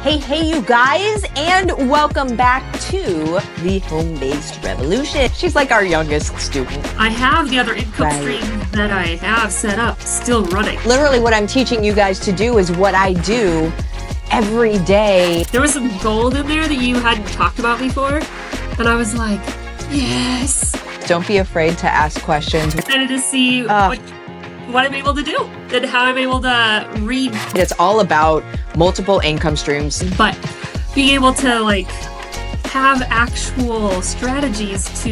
Hey, you guys, and welcome back to the Home-Based Revolution. She's like our youngest student. I have the other income stream that I have set up still running. Literally what I'm teaching you guys to do is what I do every day. There was some gold in there that you hadn't talked about before, and I was like, yes. Don't be afraid to ask questions. Excited to see what I'm able to do and how I'm able to read. It's all about multiple income streams. But being able to have actual strategies to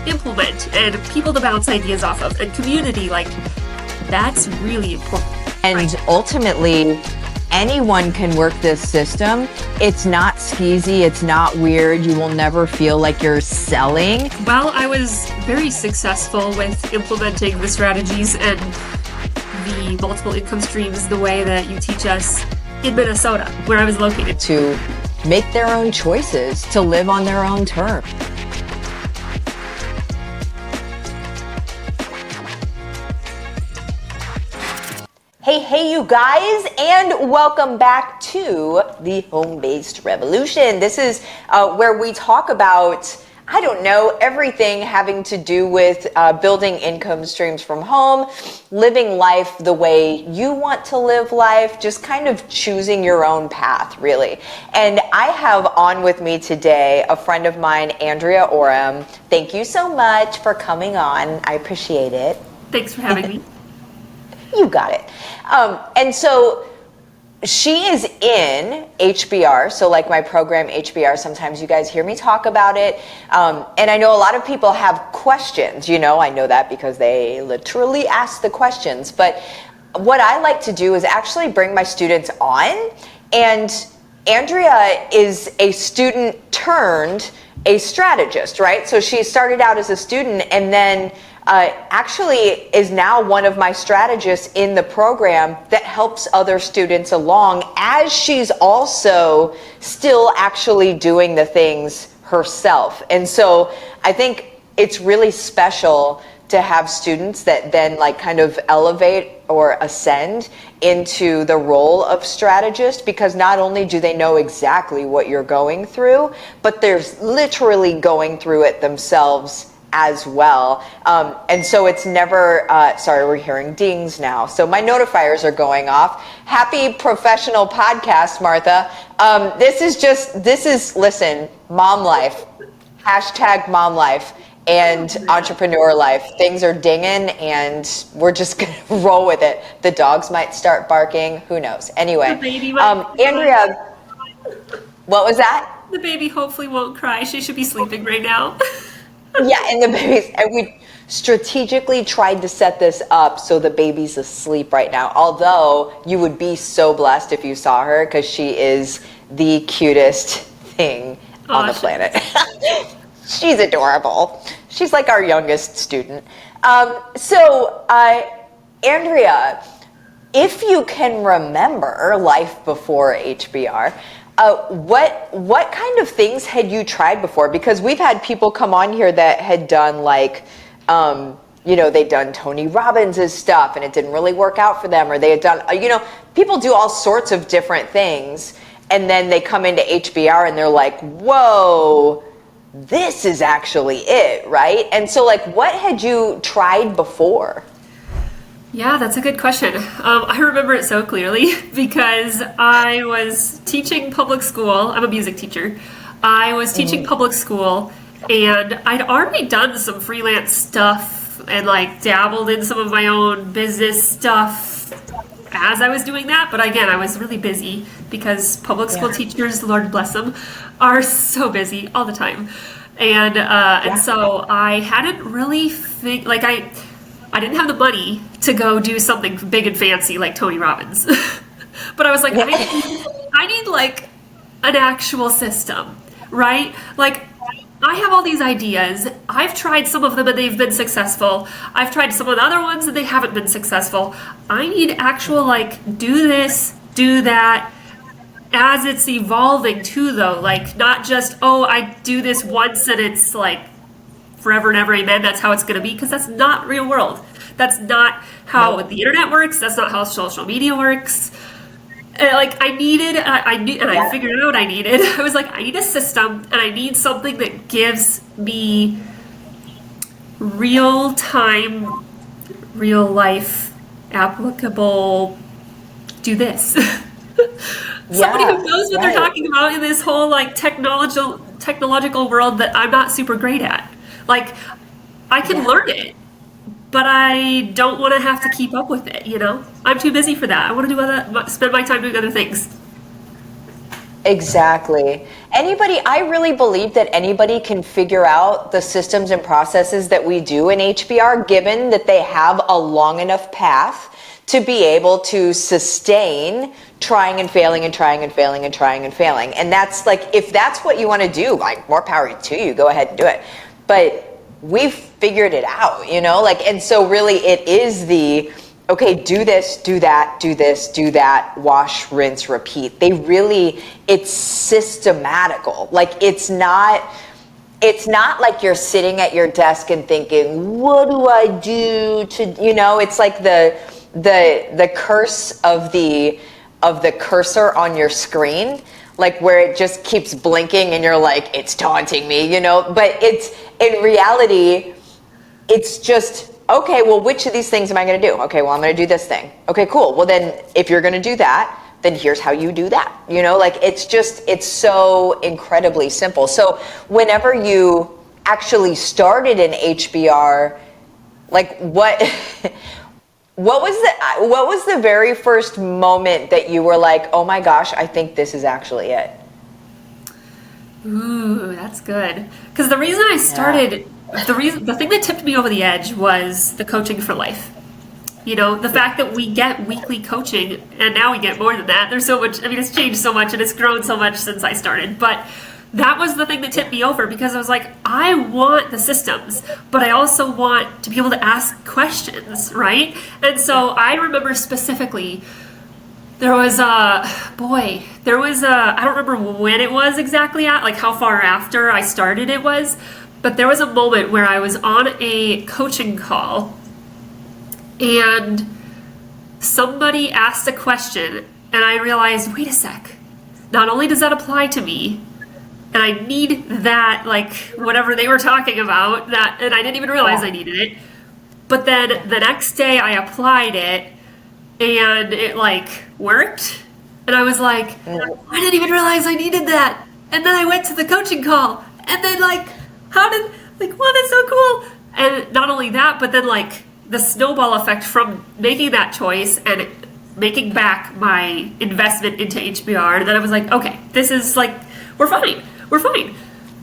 implement and people to bounce ideas off of and community, that's really important. And ultimately, anyone can work this system. It's not skeezy, it's not weird, you will never feel like you're selling. Well, I was very successful with implementing the strategies and the multiple income streams the way that you teach us in Minnesota, where I was located. To make their own choices, to live on their own terms. Hey, you guys, and welcome back to the Home-Based Revolution. This is where we talk about, I don't know, everything having to do with building income streams from home, living life the way you want to live life, just kind of choosing your own path, really. And I have on with me today a friend of mine, Andrea Orem. Thank you so much for coming on. I appreciate it. Thanks for having me. You got it. And so she is in HBR. So like my program HBR, sometimes you guys hear me talk about it. And I know a lot of people have questions, I know that because they literally ask the questions. But what I like to do is actually bring my students on. And Andrea is a student turned a strategist, right? So she started out as a student and then actually is now one of my strategists in the program that helps other students along, as she's also still actually doing the things herself. And so I think it's really special to have students that then kind of elevate or ascend into the role of strategist, because not only do they know exactly what you're going through, but they're literally going through it themselves as well. And so it's never, sorry, we're hearing dings now. So my notifiers are going off. Happy professional podcast, Martha. Listen, mom life, hashtag mom life and entrepreneur life. Things are dinging and we're just going to roll with it. The dogs might start barking. Who knows? Anyway, Andrea, what was that? The baby hopefully won't cry. She should be sleeping right now. Yeah, and the baby's, and we strategically tried to set this up so the baby's asleep right now. Although you would be so blessed if you saw her, because she is the cutest thing on the planet. She's adorable. She's like our youngest student. Andrea, if you can remember life before HBR, what kind of things had you tried before? Because we've had people come on here that had done they'd done Tony Robbins' stuff and it didn't really work out for them, or they had done, people do all sorts of different things, and then they come into HBR and they're like, whoa, this is actually it, right? And so what had you tried before? Yeah, that's a good question. I remember it so clearly because I was teaching public school. I'm a music teacher. I was teaching public school, and I'd already done some freelance stuff and dabbled in some of my own business stuff as I was doing that. But again, I was really busy because public school teachers, Lord bless them, are so busy all the time. And so I hadn't really I didn't have the money to go do something big and fancy like Tony Robbins. But I was like, I need an actual system, right? I have all these ideas. I've tried some of them and they've been successful. I've tried some of the other ones and they haven't been successful. I need actual do this, do that, as it's evolving too, though. Not just, I do this once and it's forever and ever, amen, that's how it's going to be, because that's not real world. That's not how the internet works. That's not how social media works. like I knew, and I figured out I needed. I was like, I need a system, and I need something that gives me real time, real life, applicable. Do this. Somebody who knows what they're talking about in this whole like technological world that I'm not super great at. Like, I can learn it, but I don't want to have to keep up with it, you know? I'm too busy for that. I want to spend my time doing other things. Exactly. I really believe that anybody can figure out the systems and processes that we do in HBR, given that they have a long enough path to be able to sustain trying and failing and trying and failing and trying and failing. And that's like, if that's what you want to do, like, more power to you, go ahead and do it. But we've figured it out, you know, like, and so really it is okay, do this, do that, do this, do that, wash, rinse, repeat. It's systematical. Like, it's not like you're sitting at your desk and thinking, what do I do to, you know, it's like the curse of the cursor on your screen, like where it just keeps blinking and you're like, it's taunting me, you know, but it's, in reality, it's just, okay, well, which of these things am I going to do? Okay, well, I'm going to do this thing. Okay, cool. Well, then if you're going to do that, then here's how you do that. You know, like, it's so incredibly simple. So whenever you actually started in HBR, like, what was the very first moment that you were like, oh my gosh, I think this is actually it? Ooh, that's good. Because the reason I started, the thing that tipped me over the edge was the coaching for life. You know, the fact that we get weekly coaching, and now we get more than that. There's so much, I mean, it's changed so much and it's grown so much since I started. But that was the thing that tipped me over, because I was like, I want the systems, but I also want to be able to ask questions, right? And so I remember specifically, I don't remember when it was exactly like how far after I started it was, but there was a moment where I was on a coaching call and somebody asked a question and I realized, wait a sec, not only does that apply to me, and I need that, like, whatever they were talking about, that, and I didn't even realize I needed it, but then the next day I applied it and it like worked, and I was like, I didn't even realize I needed that. And then I went to the coaching call, and then like, wow, that's so cool. And not only that, but then like the snowball effect from making that choice and making back my investment into HBR. And then I was like, okay, this is like, we're fine.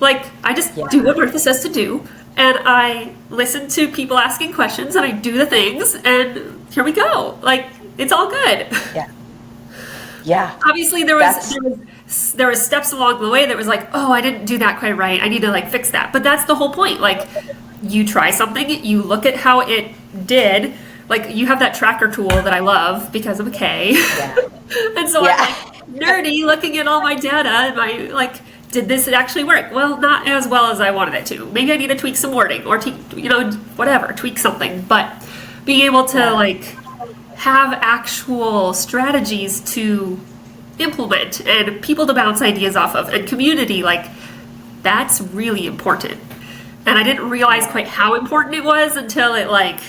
Like, I just do what Martha says to do, and I listen to people asking questions, and I do the things, and here we go. Like, it's all good. Yeah. Obviously, there was steps along the way that was like, oh, I didn't do that quite right. I need to like fix that. But that's the whole point. Like, you try something, you look at how it did. Like, you have that tracker tool that I love because of a K. And so I'm like nerdy looking at all my data and my like, did this actually work? Well, not as well as I wanted it to. Maybe I need to tweak some wording or tweak something. But being able to like have actual strategies to implement and people to bounce ideas off of and community, like, that's really important. And I didn't realize quite how important it was until it like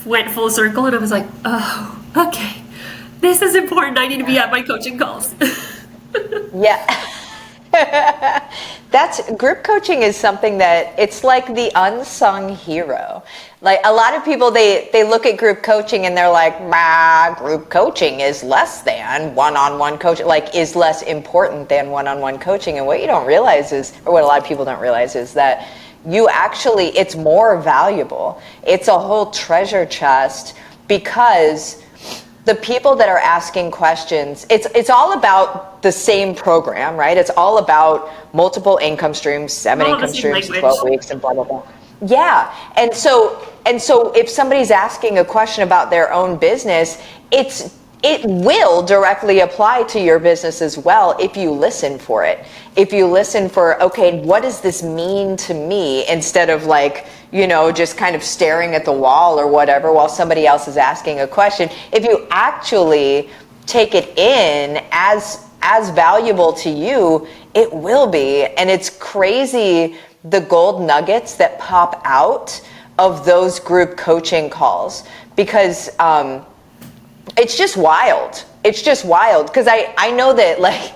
went full circle, and I was like, oh, okay, this is important. I need to be at my coaching calls. That's group coaching is something that it's like the unsung hero. Like, a lot of people, they look at group coaching and they're like, group coaching is less than one-on-one coaching, like, is less important than one-on-one coaching. And what you don't realize is, or what a lot of people don't realize, is that it's more valuable. It's a whole treasure chest, because the people that are asking questions, it's all about the same program, right? It's all about multiple income streams, 7 income streams, 12 weeks, and blah, blah, blah. Yeah. And so if somebody's asking a question about their own business, it will directly apply to your business as well if you listen for it. If you listen for, okay, what does this mean to me, instead of like, just kind of staring at the wall or whatever while somebody else is asking a question. If you actually take it in as valuable to you, it will be. And it's crazy the gold nuggets that pop out of those group coaching calls, because it's just wild. It's just wild, because I know that, like,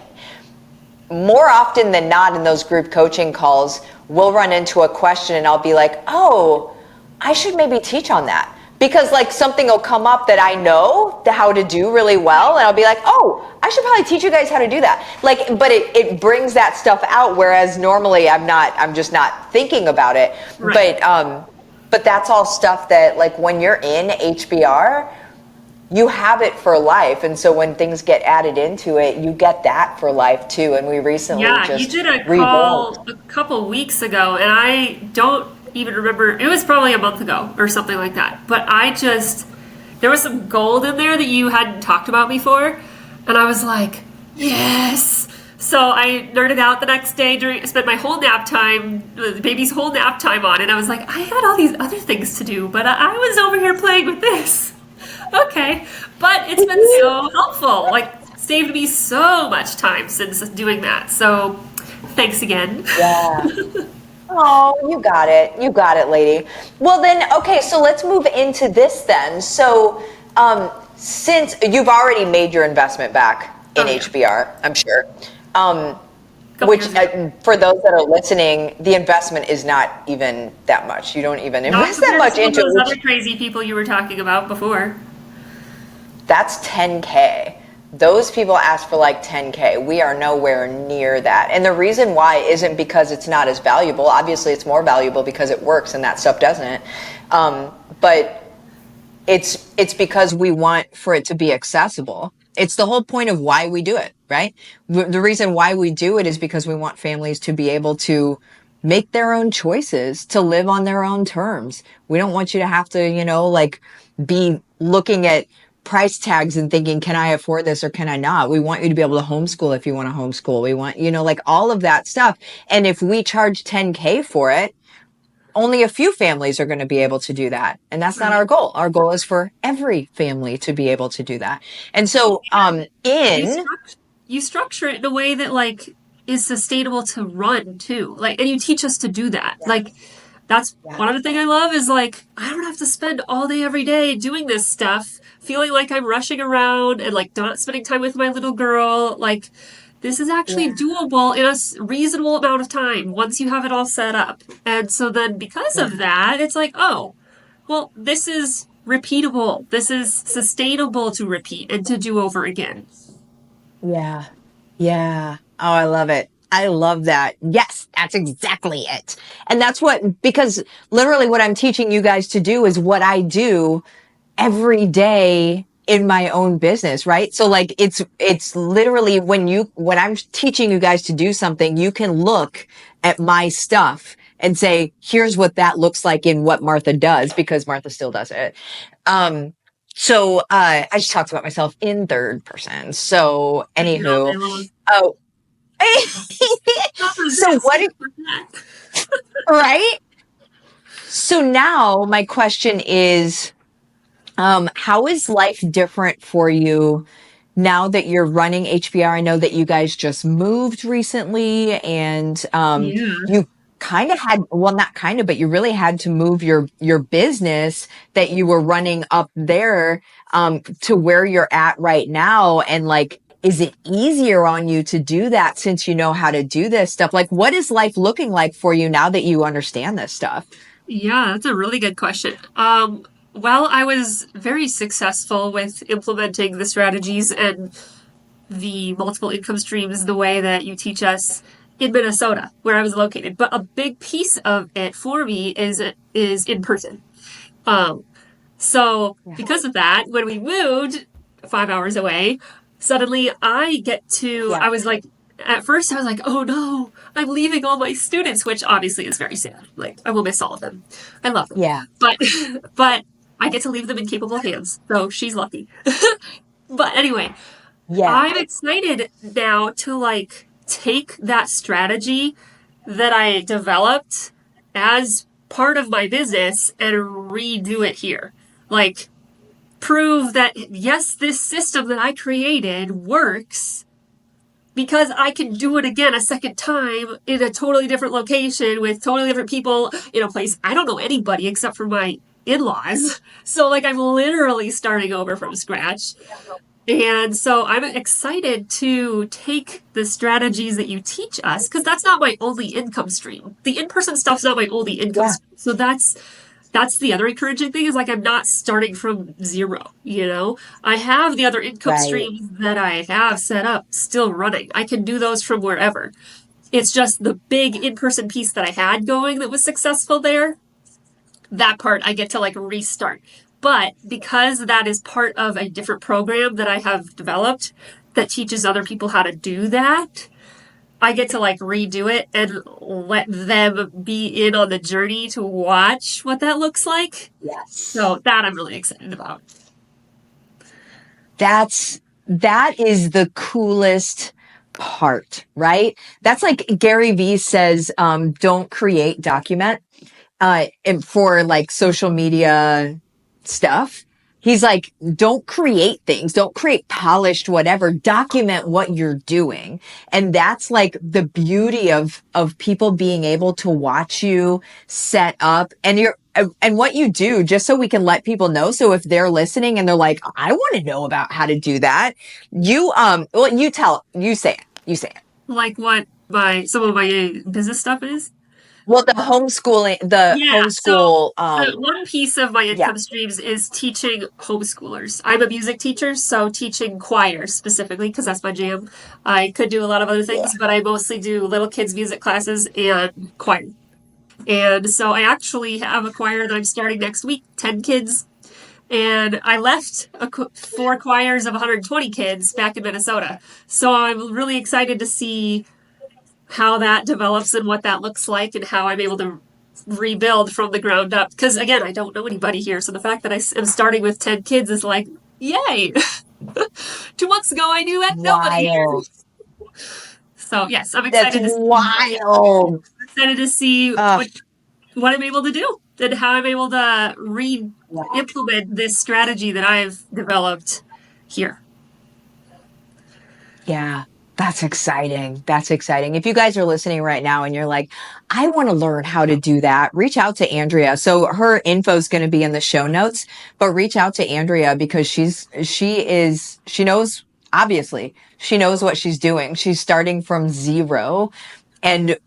more often than not in those group coaching calls, we'll run into a question and I'll be like, oh, I should maybe teach on that. Because, like, something will come up that I know how to do really well, and I'll be like, oh, I should probably teach you guys how to do that. Like, but it brings that stuff out, whereas normally I'm just not thinking about it. Right. But that's all stuff that, like, when you're in HBR, you have it for life. And so when things get added into it, you get that for life too. And we recently Yeah, you just did a rebuilt. call a couple weeks ago, and I don't even remember. It was probably a month ago or something like that. But there was some gold in there that you hadn't talked about before, and I was like, yes. So I nerded out the next day. Spent my whole nap time, the baby's whole nap time on it. I was like, I had all these other things to do, but I was over here playing with this. Okay, but it's been so helpful. Like, saved me so much time since doing that. So, thanks again. Yeah. Oh, you got it. You got it, lady. Well then, okay, so let's move into this then. So, since you've already made your investment back in HBR, I'm sure. Which, for those that are listening, the investment is not even that much. You don't even invest that much into those it. other crazy people you were talking about before. That's 10K. Those people ask for like 10K. We are nowhere near that. And the reason why isn't because it's not as valuable. Obviously, it's more valuable because it works and that stuff doesn't. But it's because we want for it to be accessible. It's the whole point of why we do it, right? The reason why we do it is because we want families to be able to make their own choices, to live on their own terms. We don't want you to have to, like, be looking at price tags and thinking, can I afford this or can I not? We want you to be able to homeschool if you want to homeschool. We want, like, all of that stuff. And if we charge 10K for it, only a few families are going to be able to do that. And that's not our goal. Our goal is for every family to be able to do that. And so, you structure it in a way that, like, is sustainable to run too. Like, and you teach us to do that. Yeah. Like, that's one other thing I love is, like, I don't have to spend all day every day doing this stuff, feeling like I'm rushing around and, like, not spending time with my little girl. Like, this is actually doable in a reasonable amount of time once you have it all set up. And so then because of that, it's like, oh, well, this is repeatable. This is sustainable to repeat and to do over again. Yeah. Yeah. Oh, I love it. I love that. Yes, that's exactly it. And that's because literally what I'm teaching you guys to do is what I do every day in my own business, right? So, like, it's literally when I'm teaching you guys to do something, you can look at my stuff and say, here's what that looks like in what Martha does, because Martha still does it. So I just talked about myself in third person. So anywho, oh, so right? So now my question is, how is life different for you now that you're running HBR? I know that you guys just moved recently, and you kind of had, well, not kind of, but you really had to move your business that you were running up there to where you're at right now. And, like, is it easier on you to do that since you know how to do this stuff? Like, what is life looking like for you now that you understand this stuff? Yeah, that's a really good question. Well, I was very successful with implementing the strategies and the multiple income streams the way that you teach us in Minnesota, where I was located. But a big piece of it for me is in person. So because of that, when we moved 5 hours away, suddenly I was like, at first I was like, oh no, I'm leaving all my students, which obviously is very sad. Like, I will miss all of them. I love them. Yeah. But I get to leave them in capable hands. So she's lucky. But anyway, I'm excited now to, like, take that strategy that I developed as part of my business and redo it here. Like, prove that yes, this system that I created works because I can do it again a second time in a totally different location with totally different people in a place I don't know anybody except for my in-laws. So like I'm literally starting over from scratch. And so I'm excited to take the strategies that you teach us because that's not my only income stream. The in-person stuff's not my only income Yeah. stream. So that's the other encouraging thing is like I'm not starting from zero, you know? I have the other income Right. streams that I have set up still running. I can do those from wherever. It's just the big in-person piece that I had going that was successful there. That part I get to like restart. But because that is part of a different program that I have developed that teaches other people how to do that, I get to like redo it and let them be in on the journey to watch what that looks like. Yes. So that I'm really excited about. That is the coolest part, right? That's like Gary Vee says, don't create, document. And for like social media stuff. He's like, don't create things, don't create polished whatever, document what you're doing. And that's like the beauty of people being able to watch you set up and what you do, just so we can let people know. So if they're listening and they're like, I want to know about how to do that, well, you say it. Like what my some of my business stuff is. Well, the Yeah, so homeschool, the one piece of my yeah, income streams is teaching homeschoolers. I'm a music teacher, so teaching choir specifically because that's my jam. I could do a lot of other yeah. things, but I mostly do little kids music classes and choir. And so I actually have a choir that I'm starting next week, 10 kids. And I left four choirs of 120 kids back in Minnesota. So I'm really excited to see how that develops and what that looks like and how I'm able to rebuild from the ground up. Because again, I don't know anybody here. So the fact that I am starting with 10 kids is like, yay! 2 months ago, I knew had nobody here. Wild. So yes, I'm That's excited to see, wild. excited to see Uh, what I'm able to do and how I'm able to re-implement this strategy that I've developed here. yeah, that's exciting. That's exciting. If you guys are listening right now and you're like, I want to learn how to do that, reach out to Andrea. So her info is going to be in the show notes, but reach out to Andrea because she knows, obviously, she knows what she's doing. She's starting from zero and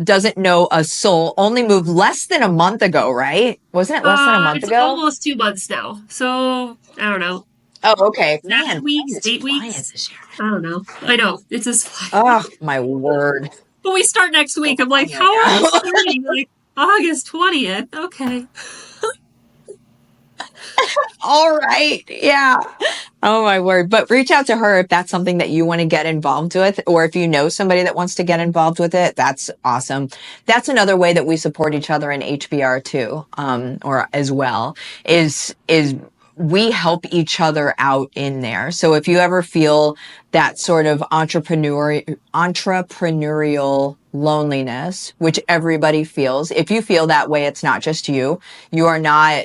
doesn't know a soul. Only moved less than a month ago, right? Wasn't it less than a month It's ago? almost 2 months now. So I don't know. Oh, okay. Man, 7 weeks, it's eight flying weeks. this year. I don't know. I know. It's just flying. Oh, my word. But we start next week. I'm like, I how are we know. starting? Like August 20th. Okay. All right. Yeah. Oh my word. But reach out to her if that's something that you want to get involved with, or if you know somebody that wants to get involved with it. That's awesome. That's another way that we support each other in HBR too, or as well, is we help each other out in there. So if you ever feel that sort of entrepreneurial loneliness, which everybody feels, if you feel that way, it's not just you. You are not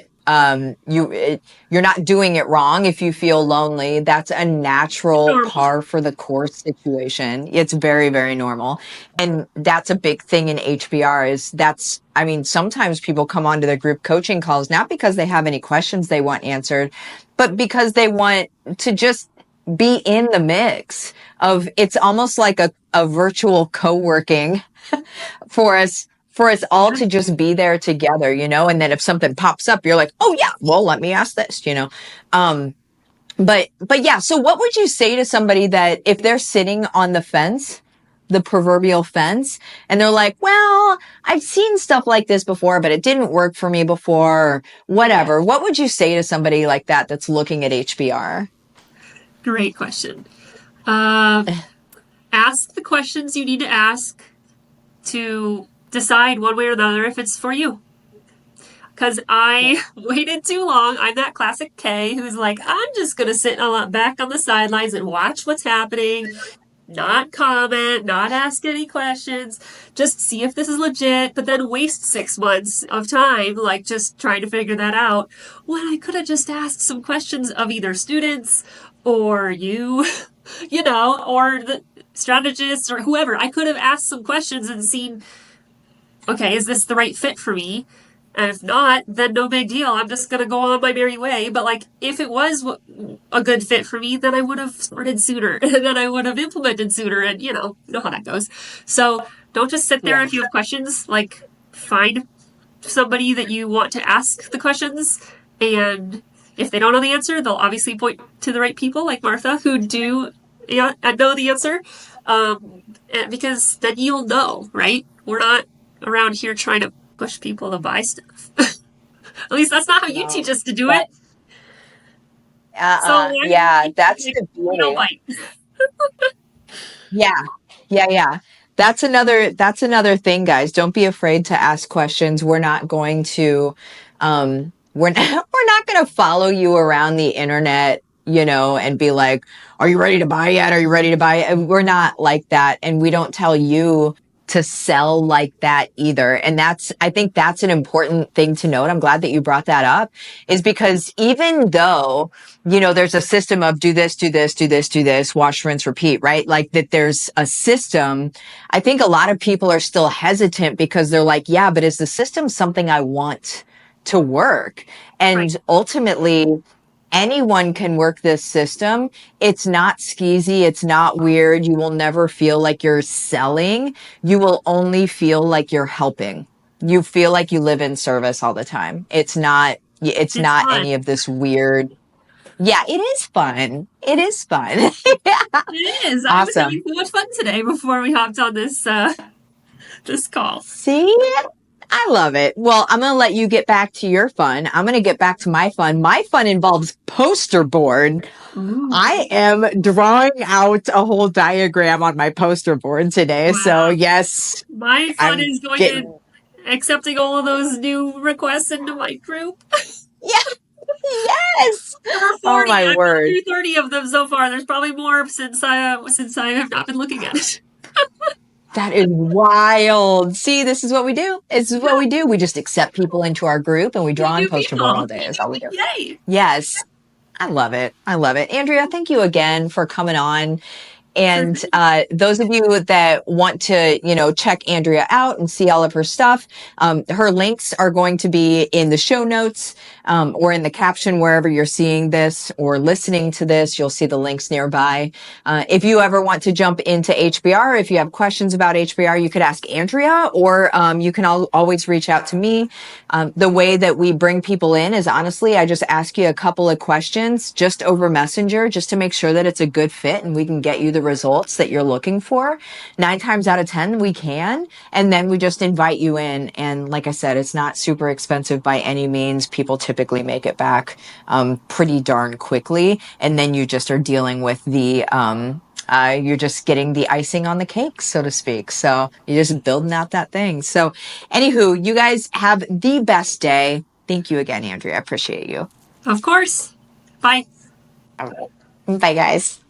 you're not doing it wrong if you feel lonely. That's a natural Normal. par for the course situation. It's very, very normal. And that's a big thing in HBR I mean, sometimes people come onto the group coaching calls, not because they have any questions they want answered, but because they want to just be in the mix of, it's almost like a virtual co-working for us all to just be there together, and then if something pops up, you're like, oh yeah, well, let me ask this. Um, but yeah, so what would you say to somebody that if they're sitting on the fence, the proverbial fence, and they're like, well, I've seen stuff like this before, but it didn't work for me before, or whatever. What would you say to somebody like that that's looking at HBR? Great question. Uh, Ask the questions you need to ask to decide one way or the other if it's for you. Because I waited too long. I'm that classic K who's like, I'm just going to sit back on the sidelines and watch what's happening. not comment, not ask any questions, just see if this is legit, but then waste 6 months of time, like just trying to figure that out, when I could have just asked some questions of either students or you, or the strategist or whoever. I could have asked some questions and seen, okay, is this the right fit for me? And if not, then no big deal. I'm just going to go on my merry way. But like, if it was a good fit for me, then I would have started sooner and then I would have implemented sooner. And you know how that goes. So don't just sit there Yeah. if you have questions. Like, find somebody that you want to ask the questions. And if they don't know the answer, they'll obviously point to the right people like Martha who do know the answer. Because then you'll know, right? We're not around here trying to push people to buy stuff. At least that's not how you teach No. us to do That, it. So I'm yeah, like, that's we the don't beauty. bite. Yeah. Yeah, yeah. That's another thing, guys. Don't be afraid to ask questions. We're not going to we're not, we're not going to follow you around the internet, and be like, "Are you ready to buy yet? Are you ready to buy it?" We're not like that, and we don't tell you to sell like that either. And I think that's an important thing to note. I'm glad that you brought that up, is because even though there's a system of do this, do this, do this, do this, wash, rinse, repeat, right? Like that there's a system. I think a lot of people are still hesitant because they're like, yeah, but is the system something I want to work? Right. And ultimately, anyone can work this system. It's not skeezy. It's not weird. You will never feel like you're selling. You will only feel like you're helping. You feel like you live in service all the time. It's It's not fun. any of this weird. Yeah, it is fun. It is fun. Yeah. It is. I was having Awesome. so much fun today before we hopped on this call. See? I love it. Well, I'm going to let you get back to your fun. I'm going to get back to my fun. My fun involves poster board. Ooh. I am drawing out a whole diagram on my poster board today. So, Wow. yes, My fun I'm is going in getting, accepting all of those new requests into my group. yeah, yes. There were Oh, 40. my I've gone word. through 30 of them so far. There's probably more since I have not been looking at it. That is wild. See, this is what we do. This is what Yeah, we do. We just accept people into our group and we draw we on do poster board people. all day. Is all we do. Yay. Yes. I love it. I love it. Andrea, thank you again for coming on. Sure And thing. those of you that want to, check Andrea out and see all of her stuff, her links are going to be in the show notes or in the caption wherever you're seeing this or listening to this. You'll see the links nearby. If you ever want to jump into HBR, if you have questions about HBR, you could ask Andrea, or you can always reach out to me. The way that we bring people in is honestly, I just ask you a couple of questions just over Messenger, just to make sure that it's a good fit and we can get you the results that you're looking for. 9 times out of 10, we can. And then we just invite you in. And like I said, it's not super expensive by any means. People typically make it back pretty darn quickly. And then you just are dealing with you're just getting the icing on the cake, so to speak. So you're just building out that thing. So anywho, you guys have the best day. Thank you again, Andrea. I appreciate you. Of course. Bye. All right. Bye, guys.